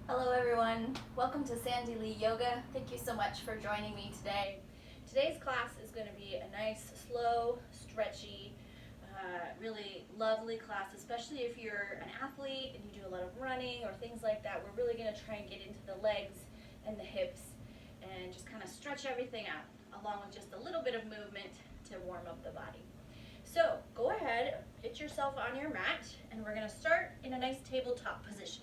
Hello everyone, welcome to Sandy Lee Yoga. Thank you so much for joining me today. Today's class is going to be a nice, slow, stretchy, really lovely class, especially if you're an athlete and you do a lot of running or things like that. We're really going to try and get into the legs and the hips and just kind of stretch everything out, along with just a little bit of movement to warm up the body. So go ahead, get yourself on your mat, and we're going to start in a nice tabletop position.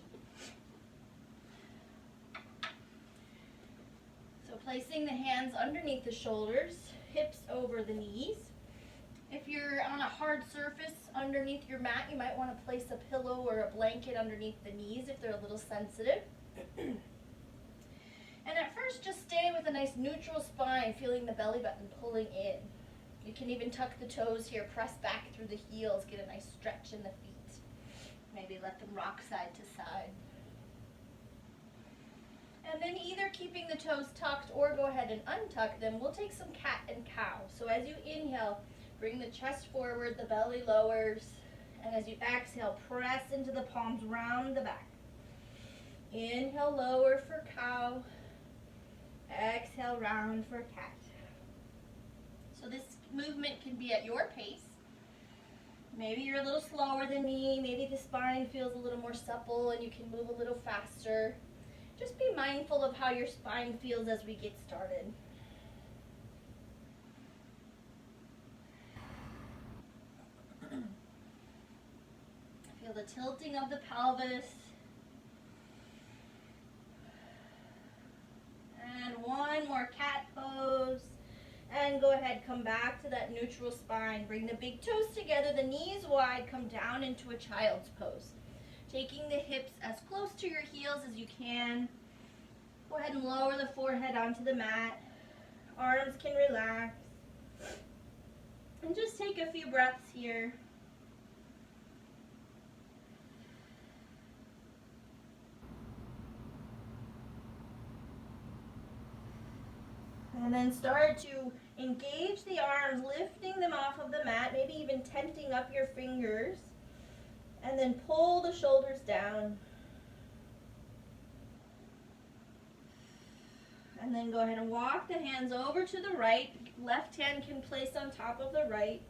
So placing the hands underneath the shoulders, hips over the knees. If you're on a hard surface underneath your mat, you might want to place a pillow or a blanket underneath the knees if they're a little sensitive. And at first, just stay with a nice neutral spine, feeling the belly button pulling in. You can even tuck the toes here, press back through the heels, get a nice stretch in the feet. Maybe let them rock side to side. And then either keeping the toes tucked or go ahead and untuck them, we'll take some cat and cow. So as you inhale, bring the chest forward, the belly lowers, and as you exhale, press into the palms, round the back. Inhale, lower for cow. Exhale, round for cat. So this movement can be at your pace. Maybe you're a little slower than me, maybe the spine feels a little more supple and you can move a little faster. Just be mindful of how your spine feels as we get started. Feel the tilting of the pelvis. And one more cat pose. And go ahead, come back to that neutral spine. Bring the big toes together, the knees wide, come down into a child's pose. Taking the hips as close to your heels as you can. Go ahead and lower the forehead onto the mat. Arms can relax. And just take a few breaths here. And then start to engage the arms, lifting them off of the mat, maybe even tenting up your fingers. And then pull the shoulders down. And then go ahead and walk the hands over to the right. Left hand can place on top of the right.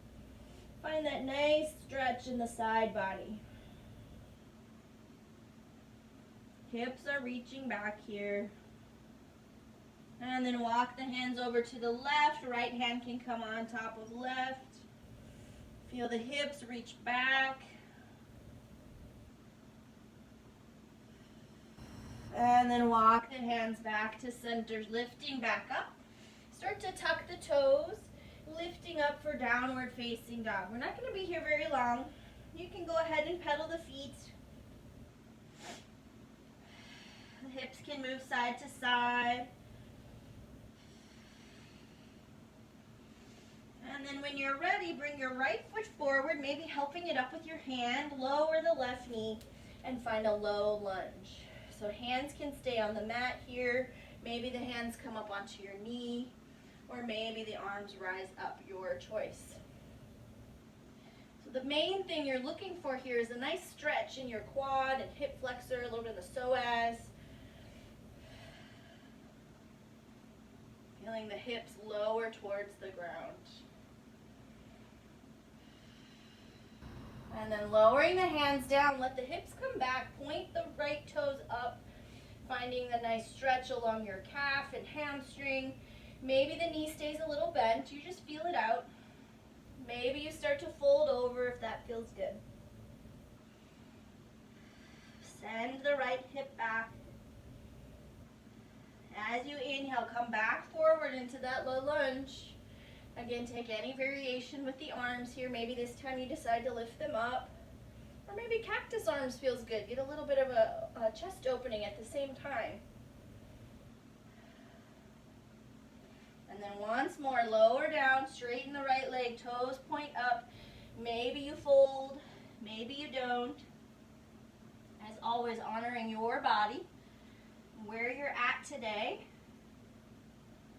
Find that nice stretch in the side body. Hips are reaching back here. And then walk the hands over to the left. Right hand can come on top of left. Feel the hips reach back. And then walk the hands back to center, lifting back up. Start to tuck the toes, lifting up for downward facing dog. We're not going to be here very long. You can go ahead and pedal the feet. The hips can move side to side. And then when you're ready, bring your right foot forward, maybe helping it up with your hand. Lower the left knee and find a low lunge. So hands can stay on the mat here. Maybe the hands come up onto your knee, or maybe the arms rise up, your choice. So the main thing you're looking for here is a nice stretch in your quad and hip flexor, a little bit of the psoas. Feeling the hips lower towards the ground. And then lowering the hands down, let the hips come back, point the right toes up, finding the nice stretch along your calf and hamstring. Maybe the knee stays a little bent, you just feel it out. Maybe you start to fold over if that feels good. Send the right hip back. As you inhale, come back forward into that low lunge. Again, take any variation with the arms here. Maybe this time you decide to lift them up. Or maybe cactus arms feels good. Get a little bit of a chest opening at the same time. And then once more, lower down, straighten the right leg, toes point up. Maybe you fold, maybe you don't. As always, honoring your body, where you're at today.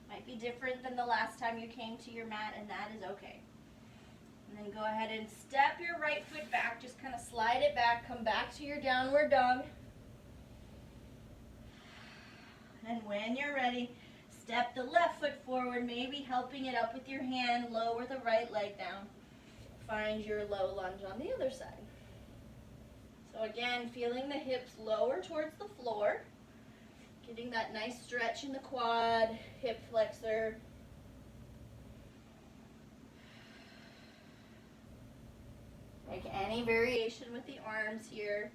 Might be different than the last time you came to your mat, and that is okay. And then go ahead and step your right foot back, just kind of slide it back, come back to your downward dog. And when you're ready, step the left foot forward, maybe helping it up with your hand. Lower the right leg down. Find your low lunge on the other side. So again, feeling the hips lower towards the floor. Getting that nice stretch in the quad, hip flexor. Make any variation with the arms here.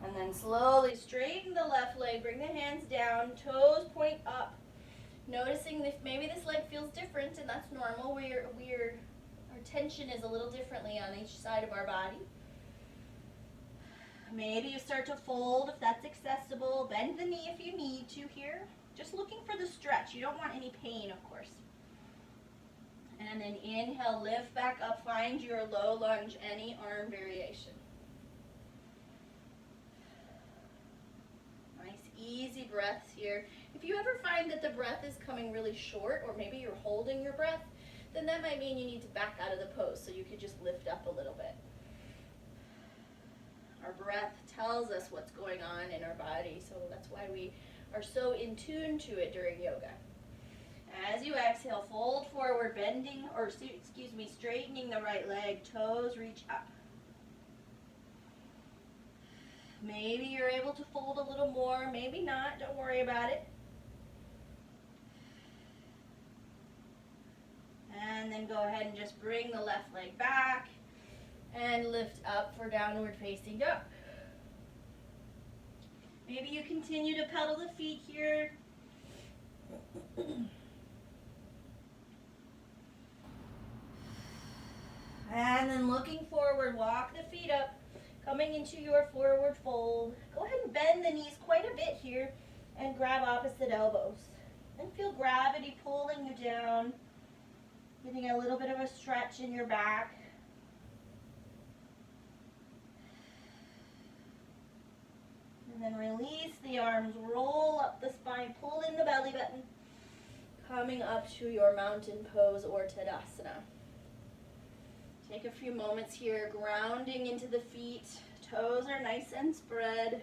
And then slowly straighten the left leg, bring the hands down, toes point up. Noticing if maybe this leg feels different, and that's normal. Our tension is a little differently on each side of our body. Maybe you start to fold if that's accessible. Bend the knee if you need to here. Just looking for the stretch. You don't want any pain, of course. And then inhale, lift back up, find your low lunge, any arm variation. Nice, easy breaths here. If you ever find that the breath is coming really short, or maybe you're holding your breath, then that might mean you need to back out of the pose, so you could just lift up a little bit. Our breath tells us what's going on in our body, so that's why we are so in tune to it during yoga. As you exhale, fold forward, straightening the right leg, toes reach up. Maybe you're able to fold a little more, maybe not, don't worry about it. And then go ahead and just bring the left leg back and lift up for downward facing dog. Maybe you continue to pedal the feet here. And then looking forward, walk the feet up, coming into your forward fold. Go ahead and bend the knees quite a bit here and grab opposite elbows. And feel gravity pulling you down, getting a little bit of a stretch in your back. And then release the arms, roll up the spine, pull in the belly button, coming up to your mountain pose or Tadasana. Take a few moments here, grounding into the feet. Toes are nice and spread.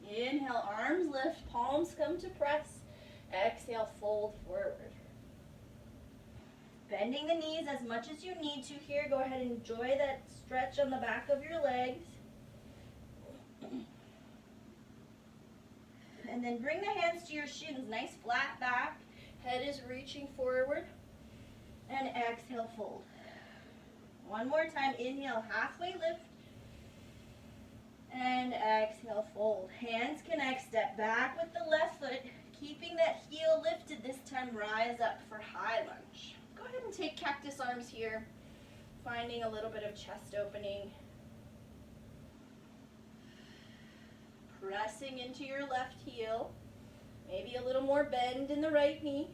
Inhale, arms lift, palms come to press. Exhale, fold forward. Bending the knees as much as you need to here. Go ahead and enjoy that stretch on the back of your legs. And then bring the hands to your shins, nice flat back. Head is reaching forward. And exhale, fold. One more time, inhale, halfway lift. And exhale, fold. Hands connect, step back with the left foot. Keeping that heel lifted, this time rise up for high lunge. Go ahead and take cactus arms here, finding a little bit of chest opening. Pressing into your left heel. Maybe a little more bend in the right knee.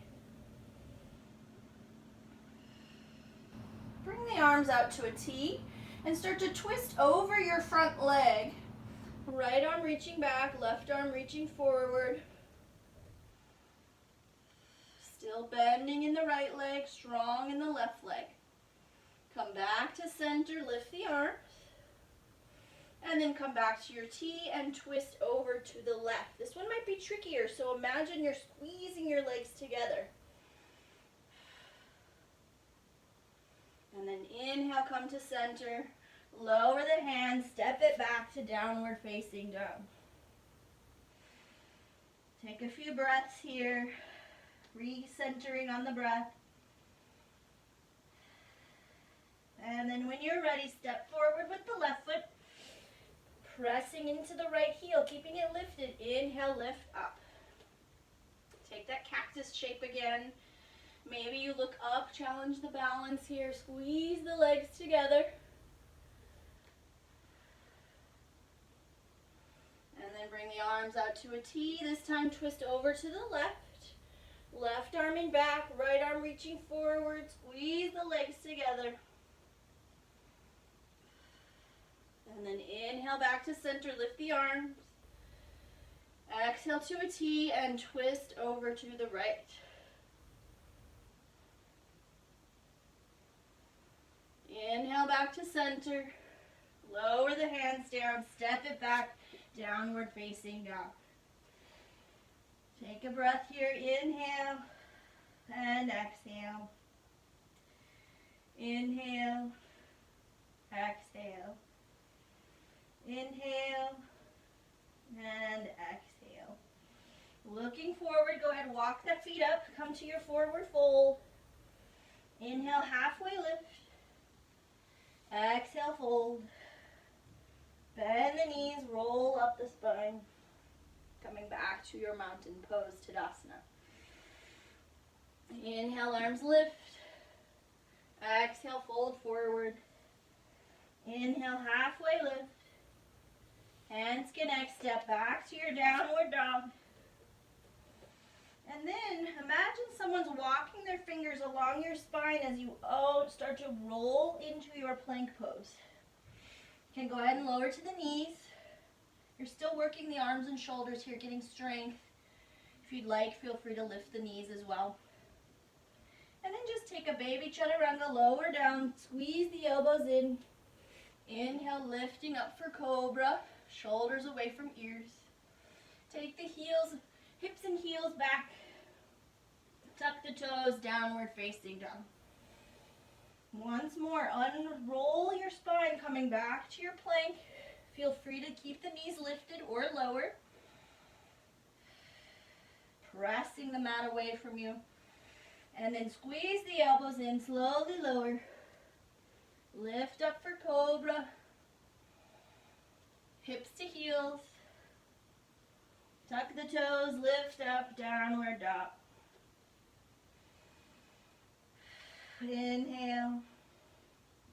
Bring the arms out to a T and start to twist over your front leg. Right arm reaching back, left arm reaching forward. Still bending in the right leg, strong in the left leg. Come back to center, lift the arms. And then come back to your T and twist over to the left. This one might be trickier, so imagine you're squeezing your legs together. And then inhale, come to center. Lower the hands, step it back to downward facing dog. Take a few breaths here, recentering on the breath. And then when you're ready, step forward with the left foot, pressing into the right heel, keeping it lifted. Inhale, lift up. Take that cactus shape again. Maybe you look up, challenge the balance here, squeeze the legs together. And then bring the arms out to a T. This time twist over to the left. Left arm in back, right arm reaching forward. Squeeze the legs together. And then inhale back to center, lift the arms. Exhale to a T and twist over to the right. Inhale back to center. Lower the hands down, step it back, downward facing dog. Take a breath here, inhale and exhale. Inhale, exhale. Inhale and exhale. Looking forward, go ahead, walk the feet up, come to your forward fold. Inhale, halfway lift. Exhale, fold. Bend the knees, roll up the spine. Coming back to your mountain pose, Tadasana. Inhale, arms lift. Exhale, fold forward. Inhale, halfway lift. Hands connect, step back to your downward dog. And then imagine someone's walking their fingers along your spine as you start to roll into your plank pose. You can go ahead and lower to the knees. You're still working the arms and shoulders here, getting strength. If you'd like, feel free to lift the knees as well. And then just take a baby chaturanga, lower down, squeeze the elbows in. Inhale, lifting up for cobra, shoulders away from ears. Take the heels, hips and heels back. Tuck the toes, downward facing dog. Once more, unroll your spine, coming back to your plank. Feel free to keep the knees lifted or lower. Pressing the mat away from you. And then squeeze the elbows in, slowly lower. Lift up for cobra. Hips to heels. Tuck the toes, lift up, downward dog. Inhale,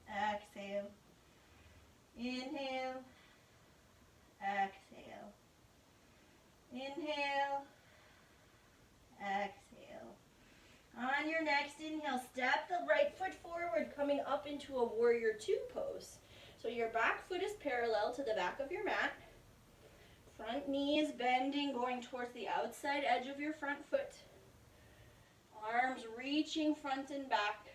exhale. Inhale, exhale. Inhale, exhale. On your next inhale, step the right foot forward, coming up into a warrior two pose. So your back foot is parallel to the back of your mat. Front knee is bending, going towards the outside edge of your front foot. Arms reaching front and back.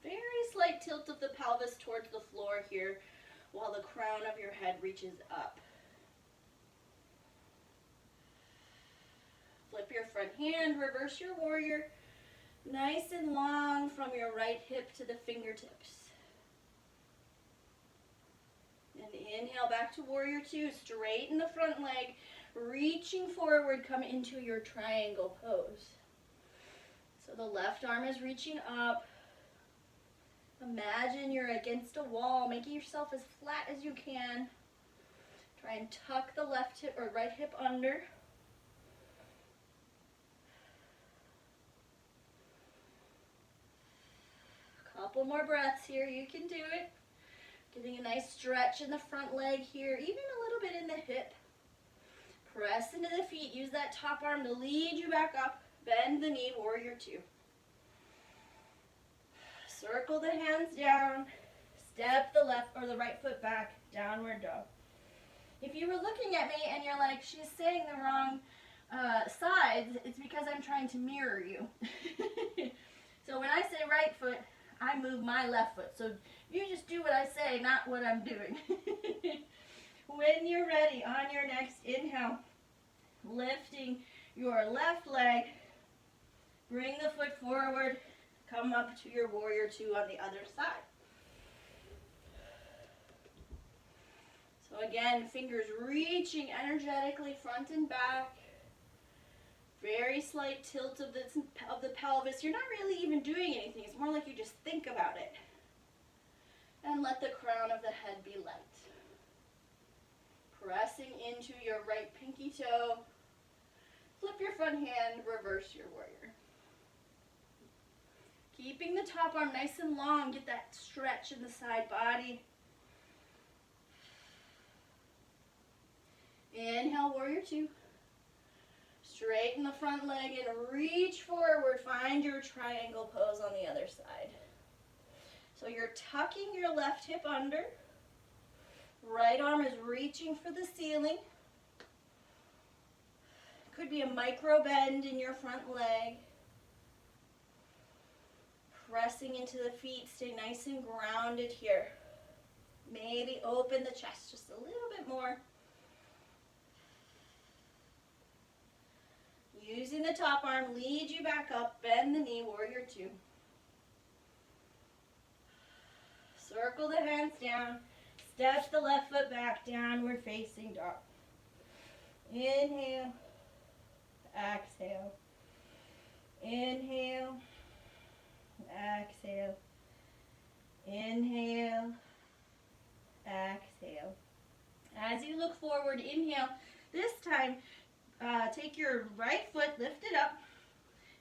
Very slight tilt of the pelvis towards the floor here, while the crown of your head reaches up. Flip your front hand, reverse your warrior. Nice and long from your right hip to the fingertips. And inhale back to warrior two. Straighten the front leg. Reaching forward, come into your triangle pose. So the left arm is reaching up. Imagine you're against a wall, making yourself as flat as you can. Try and tuck the left hip or right hip under. Couple more breaths here, you can do it. Getting a nice stretch in the front leg here, even a little bit in the hip. Press into the feet, use that top arm to lead you back up. Bend the knee, warrior two. Circle the hands down. Step the left or the right foot back, downward dog. If you were looking at me and you're like, she's saying the wrong sides, it's because I'm trying to mirror you. So when I say right foot, I move my left foot. So you just do what I say, not what I'm doing. When you're ready, on your next inhale, lifting your left leg, bring the foot forward, come up to your warrior two on the other side. So again, fingers reaching energetically front and back. Very slight tilt of the pelvis. You're not really even doing anything. It's more like you just think about it. And let the crown of the head be light. Pressing into your right pinky toe. Flip your front hand, reverse your warrior. Keeping the top arm nice and long. Get that stretch in the side body. Inhale, warrior two. Straighten the front leg and reach forward. Find your triangle pose on the other side. So you're tucking your left hip under. Right arm is reaching for the ceiling. Could be a micro bend in your front leg. Press pressing into the feet. Stay nice and grounded here. Maybe open the chest just a little bit more. Using the top arm, lead you back up, bend the knee, warrior two. Circle the hands down, step the left foot back, downward facing dog. Inhale, exhale. Inhale, exhale. Inhale, exhale. As you look forward, inhale. This time, take your right foot, lift it up,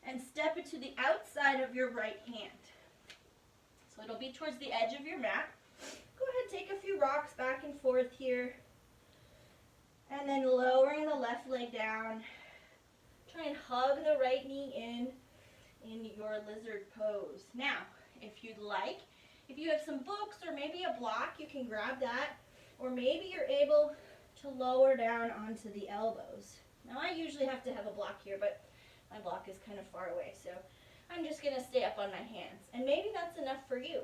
and step it to the outside of your right hand. So it'll be towards the edge of your mat. Go ahead, take a few rocks back and forth here. And then lowering the left leg down. Try and hug the right knee in your lizard pose. Now, if you'd like, if you have some books or maybe a block, you can grab that. Or maybe you're able to lower down onto the elbows. Now, I usually have to have a block here, but my block is kind of far away, so I'm just going to stay up on my hands. And maybe that's enough for you.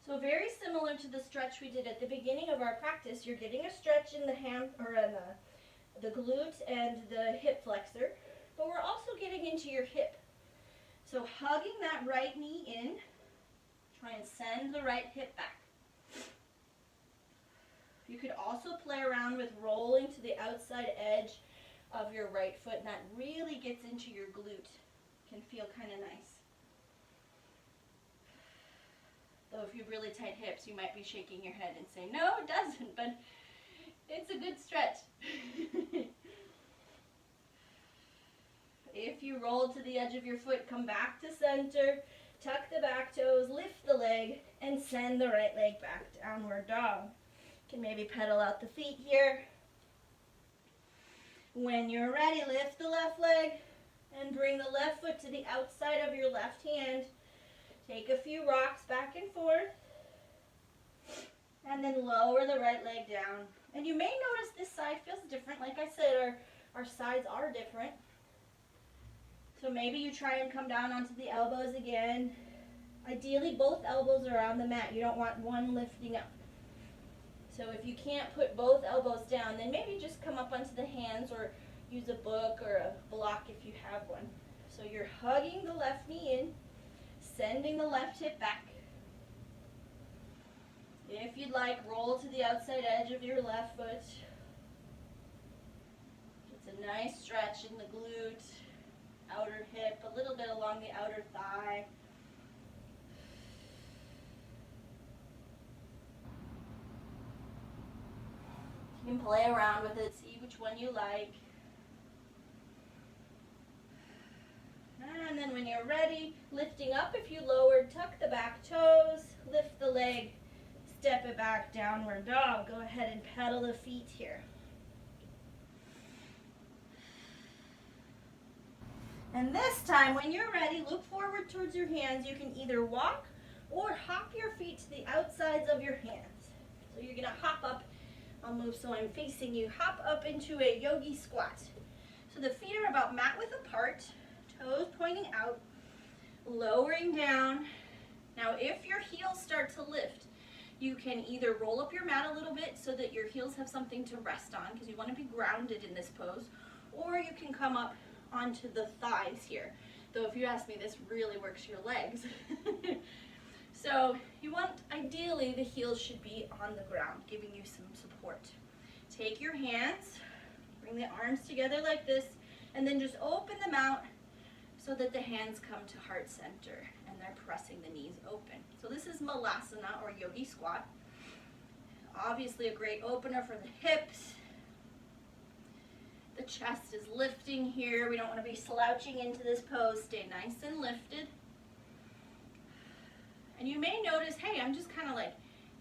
So very similar to the stretch we did at the beginning of our practice, you're getting a stretch in the ham or in the glute and the hip flexor, but we're also getting into your hip. So hugging that right knee in, try and send the right hip back. You could also play around with rolling to the outside edge of your right foot, and that really gets into your glute. Can feel kind of nice. Though if you have really tight hips, you might be shaking your head and saying, no, it doesn't, but it's a good stretch. If you roll to the edge of your foot, come back to center, tuck the back toes, lift the leg, and send the right leg back, downward dog. You can maybe pedal out the feet here. When you're ready, lift the left leg and bring the left foot to the outside of your left hand. Take a few rocks back and forth, and then lower the right leg down. And you may notice this side feels different. Like I said, our sides are different. So maybe you try and come down onto the elbows again. Ideally, both elbows are on the mat. You don't want one lifting up. So if you can't put both elbows down, then maybe just come up onto the hands or use a book or a block if you have one. So you're hugging the left knee in, sending the left hip back. If you'd like, roll to the outside edge of your left foot. It's a nice stretch in the glute, outer hip, a little bit along the outer thigh. You can play around with it, see which one you like. And then when you're ready, lifting up, if you lowered, tuck the back toes, lift the leg, step it back, downward dog. Go ahead and pedal the feet here. And this time, when you're ready, look forward towards your hands. You can either walk or hop your feet to the outsides of your hands. So you're going to hop up. I'll move so I'm facing you. Hop up into a yogi squat. So the feet are about mat width apart, toes pointing out, lowering down. Now if your heels start to lift, you can either roll up your mat a little bit so that your heels have something to rest on, because you want to be grounded in this pose, or you can come up onto the thighs here. Though if you ask me, this really works your legs. So you want, ideally, the heels should be on the ground, giving you some support. Take your hands, bring the arms together like this, and then just open them out so that the hands come to heart center and they're pressing the knees open. So this is Malasana or yogi squat. Obviously a great opener for the hips. The chest is lifting here. We don't want to be slouching into this pose. Stay nice and lifted. And you may notice, hey, I'm just kind of like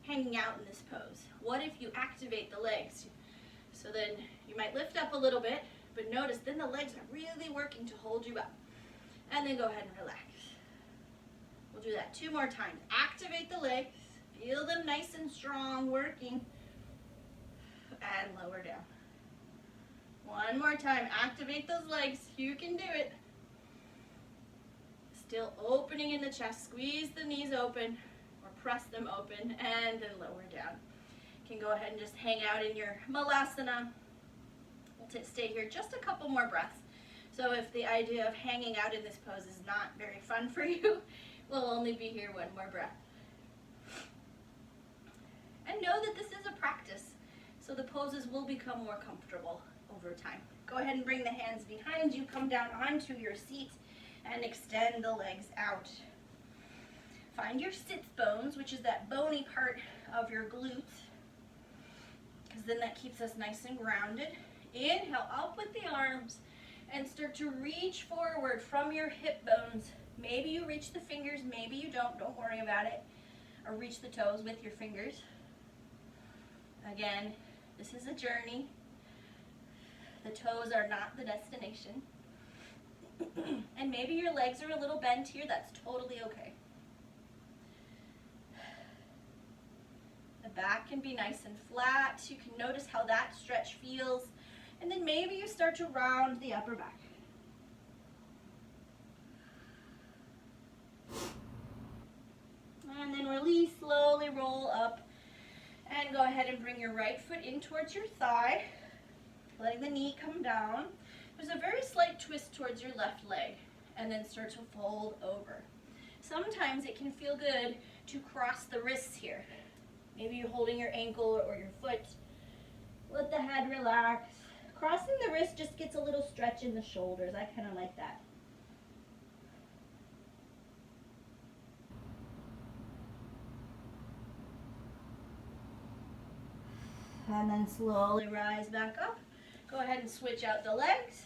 hanging out in this pose. What if you activate the legs? So then you might lift up a little bit, but notice then the legs are really working to hold you up. And then go ahead and relax. We'll do that 2 more times. Activate the legs. Feel them nice and strong, working. And lower down. 1 more time. Activate those legs. You can do it. Still opening in the chest. Squeeze the knees open or press them open and then lower down. You can go ahead and just hang out in your malasana. We'll stay here just a couple more breaths. So if the idea of hanging out in this pose is not very fun for you, we'll only be here one more breath. And know that this is a practice, so the poses will become more comfortable over time. Go ahead and bring the hands behind you, come down onto your seat, and extend the legs out. Find your sits bones, which is that bony part of your glutes, because then that keeps us nice and grounded. Inhale, up with the arms, and start to reach forward from your hip bones. Maybe you reach the fingers, maybe you don't worry about it. Or reach the toes with your fingers. Again, this is a journey. The toes are not the destination. And maybe your legs are a little bent here, that's totally okay. The back can be nice and flat. You can notice how that stretch feels. And then maybe you start to round the upper back. And then release, slowly roll up. And go ahead and bring your right foot in towards your thigh, letting the knee come down. There's a very slight twist towards your left leg, and then start to fold over. Sometimes it can feel good to cross the wrists here. Maybe you're holding your ankle or your foot. Let the head relax. Crossing the wrist just gets a little stretch in the shoulders. I kind of like that. And then slowly rise back up. Go ahead and switch out the legs.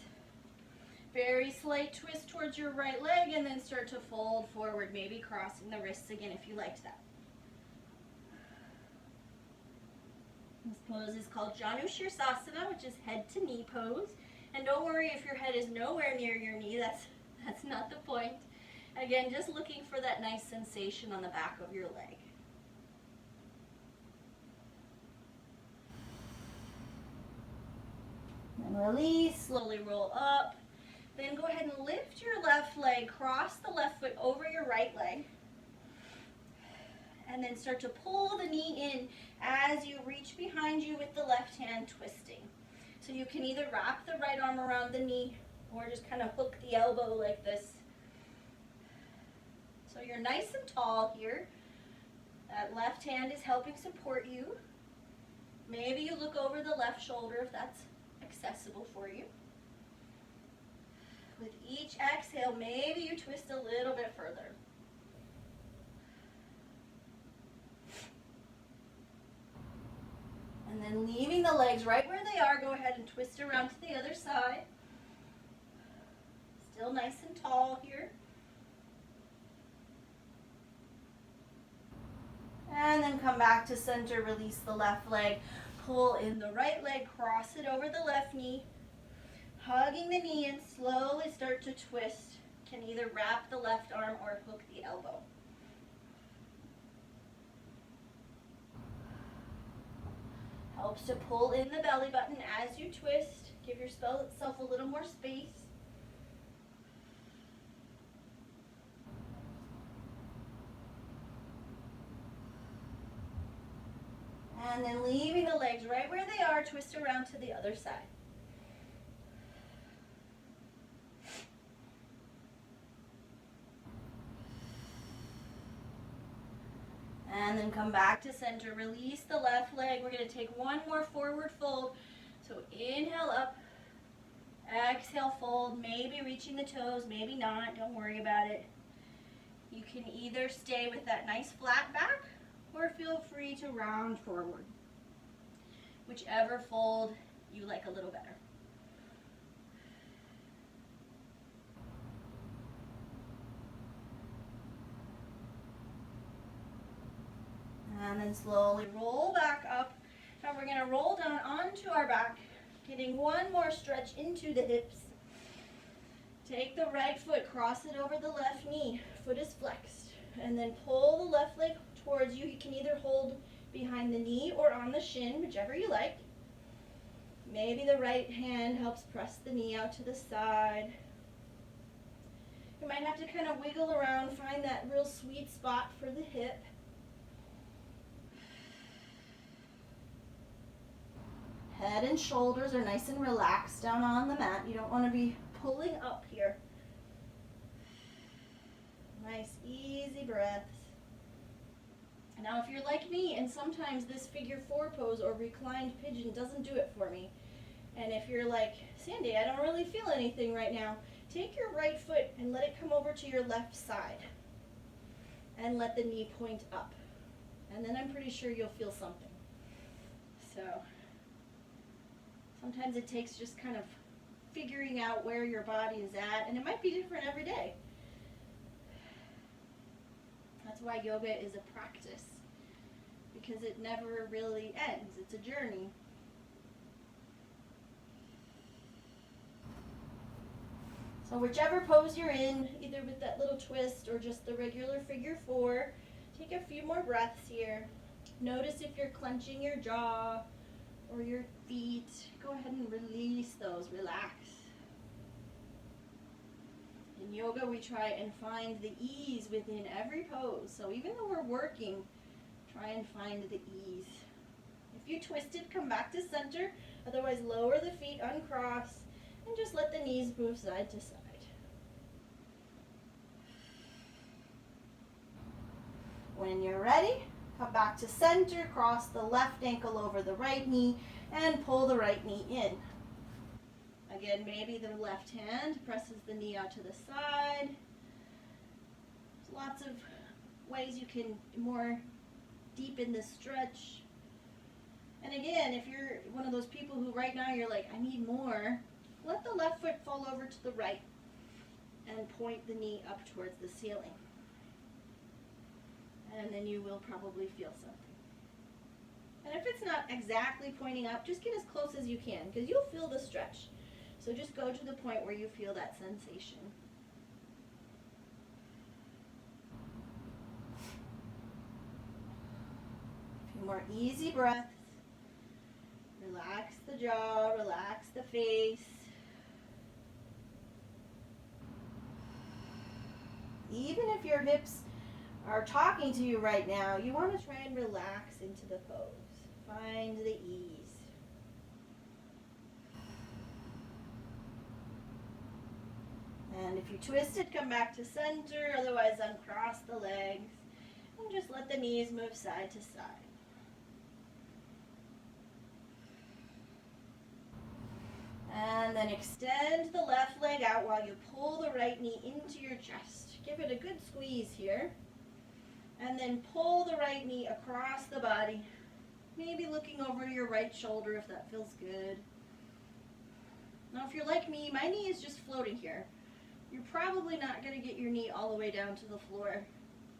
Very slight twist towards your right leg, and then start to fold forward, maybe crossing the wrists again if you liked that. This pose is called Janu Shirsasana, which is head to knee pose. And don't worry if your head is nowhere near your knee, that's not the point. Again, just looking for that nice sensation on the back of your leg. And release, slowly roll up. Then go ahead and lift your left leg, cross the left foot over your right leg. And then start to pull the knee in as you reach behind you with the left hand twisting. So you can either wrap the right arm around the knee or just kind of hook the elbow like this. So you're nice and tall here. That left hand is helping support you. Maybe you look over the left shoulder if that's accessible for you. With each exhale, maybe you twist a little bit further. And then leaving the legs right where they are, go ahead and twist around to the other side. Still nice and tall here. And then come back to center, release the left leg, pull in the right leg, cross it over the left knee, hugging the knee and slowly start to twist. Can either wrap the left arm or hook the elbow. Helps to pull in the belly button as you twist. Give yourself a little more space. And then leaving the legs right where they are, twist around to the other side. And then come back to center. Release the left leg. We're going to take one more forward fold. So inhale up. Exhale, fold. Maybe reaching the toes, maybe not. Don't worry about it. You can either stay with that nice flat back or feel free to round forward. Whichever fold you like a little better. And then slowly roll back up. Now we're going to roll down onto our back, getting one more stretch into the hips. Take the right foot, cross it over the left knee. Foot is flexed. And then pull the left leg towards you. You can either hold behind the knee or on the shin, whichever you like. Maybe the right hand helps press the knee out to the side. You might have to kind of wiggle around, find that real sweet spot for the hip. Head and shoulders are nice and relaxed down on the mat. You don't want to be pulling up here. Nice, easy breaths. Now, if you're like me, and sometimes this figure 4 pose or reclined pigeon doesn't do it for me, and if you're like, Sandy, I don't really feel anything right now, take your right foot and let it come over to your left side, and let the knee point up, and then I'm pretty sure you'll feel something. So, sometimes it takes just kind of figuring out where your body is at, and it might be different every day. That's why yoga is a practice, because it never really ends. It's a journey. So whichever pose you're in, either with that little twist or just the regular figure 4, take a few more breaths here. Notice if you're clenching your jaw or your feet. Go ahead and release those, relax. In yoga, we try and find the ease within every pose. So even though we're working, try and find the ease. If you twisted, come back to center. Otherwise, lower the feet, uncross, and just let the knees move side to side. When you're ready, come back to center, cross the left ankle over the right knee, and pull the right knee in. Again, maybe the left hand presses the knee out to the side. There's lots of ways you can more deepen the stretch. And again, if you're one of those people who right now you're like, I need more, let the left foot fall over to the right and point the knee up towards the ceiling. And then you will probably feel something. And if it's not exactly pointing up, just get as close as you can, because you'll feel the stretch. So just go to the point where you feel that sensation. A few more easy breaths. Relax the jaw, relax the face. Even if your hips are talking to you right now, you want to try and relax into the pose. Find the ease. And if you twisted, come back to center, otherwise uncross the legs, and just let the knees move side to side. And then extend the left leg out while you pull the right knee into your chest. Give it a good squeeze here. And then pull the right knee across the body, maybe looking over your right shoulder if that feels good. Now if you're like me, my knee is just floating here. You're probably not going to get your knee all the way down to the floor.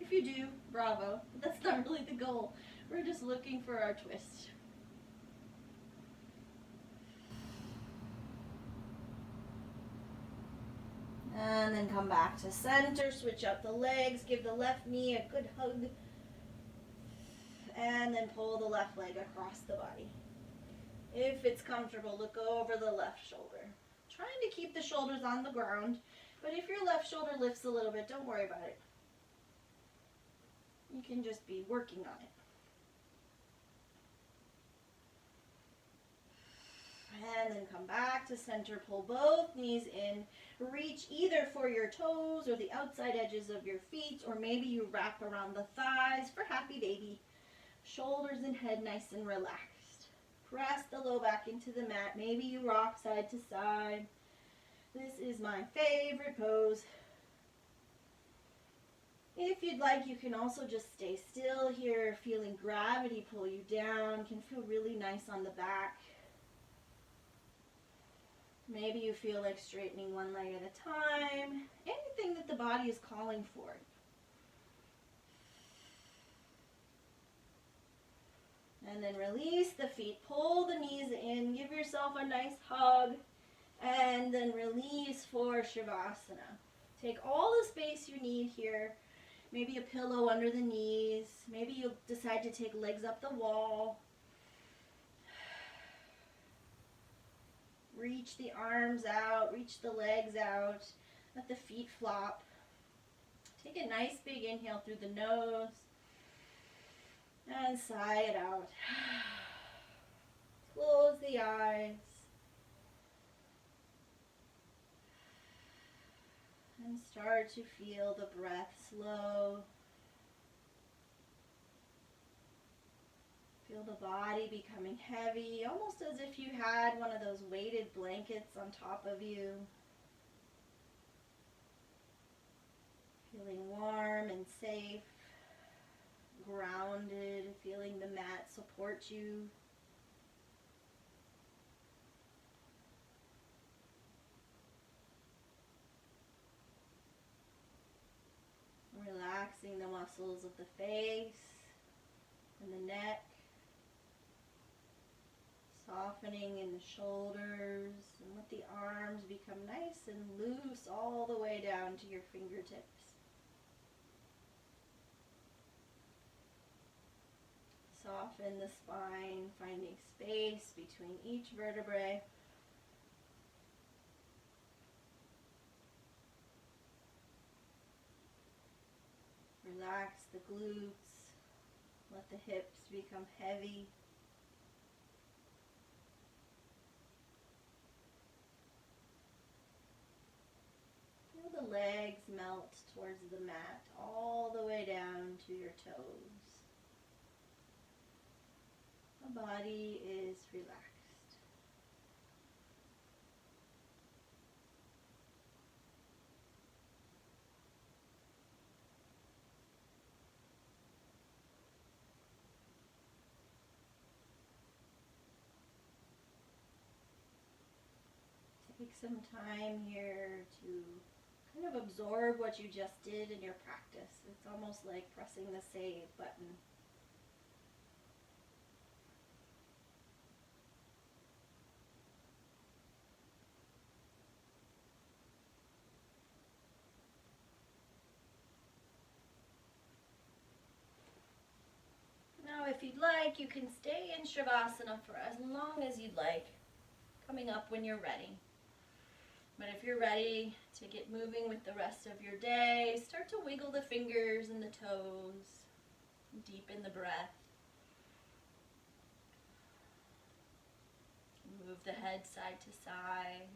If you do, bravo, but that's not really the goal. We're just looking for our twist. And then come back to center, switch out the legs, give the left knee a good hug, and then pull the left leg across the body. If it's comfortable, look over the left shoulder. Trying to keep the shoulders on the ground, but if your left shoulder lifts a little bit, don't worry about it. You can just be working on it. And then come back to center, pull both knees in, reach either for your toes or the outside edges of your feet, or maybe you wrap around the thighs for happy baby. Shoulders and head nice and relaxed. Press the low back into the mat, maybe you rock side to side. This is my favorite pose. If you'd like, you can also just stay still here, feeling gravity pull you down. Can feel really nice on the back. Maybe you feel like straightening one leg at a time. Anything that the body is calling for. And then release the feet. Pull the knees in. Give yourself a nice hug. And then release for Shavasana. Take all the space you need here. Maybe a pillow under the knees. Maybe you'll decide to take legs up the wall. Reach the arms out, reach the legs out, let the feet flop. Take a nice big inhale through the nose and sigh it out. Close the eyes and start to feel the breath slow. Feel the body becoming heavy, almost as if you had one of those weighted blankets on top of you. Feeling warm and safe, grounded, feeling the mat support you. Relaxing the muscles of the face and the neck. Softening in the shoulders, and let the arms become nice and loose all the way down to your fingertips. Soften the spine, finding space between each vertebrae. Relax the glutes, let the hips become heavy. Feel the legs melt towards the mat all the way down to your toes. The body is relaxed. Take some time here to kind of absorb what you just did in your practice. It's almost like pressing the save button. Now, if you'd like, you can stay in Shavasana for as long as you'd like, coming up when you're ready. But if you're ready to get moving with the rest of your day, start to wiggle the fingers and the toes, deepen the breath. Move the head side to side.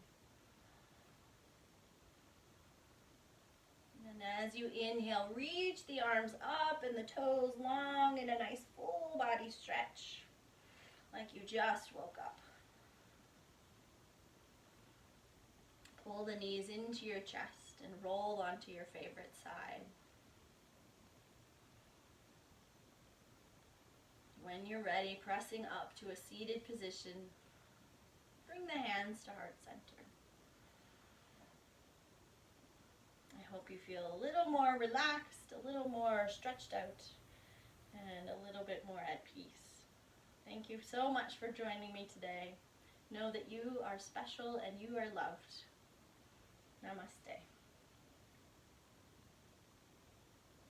And as you inhale, reach the arms up and the toes long in a nice full body stretch, like you just woke up. Pull the knees into your chest and roll onto your favorite side. When you're ready, pressing up to a seated position, bring the hands to heart center. I hope you feel a little more relaxed, a little more stretched out, and a little bit more at peace. Thank you so much for joining me today. Know that you are special and you are loved. Namaste.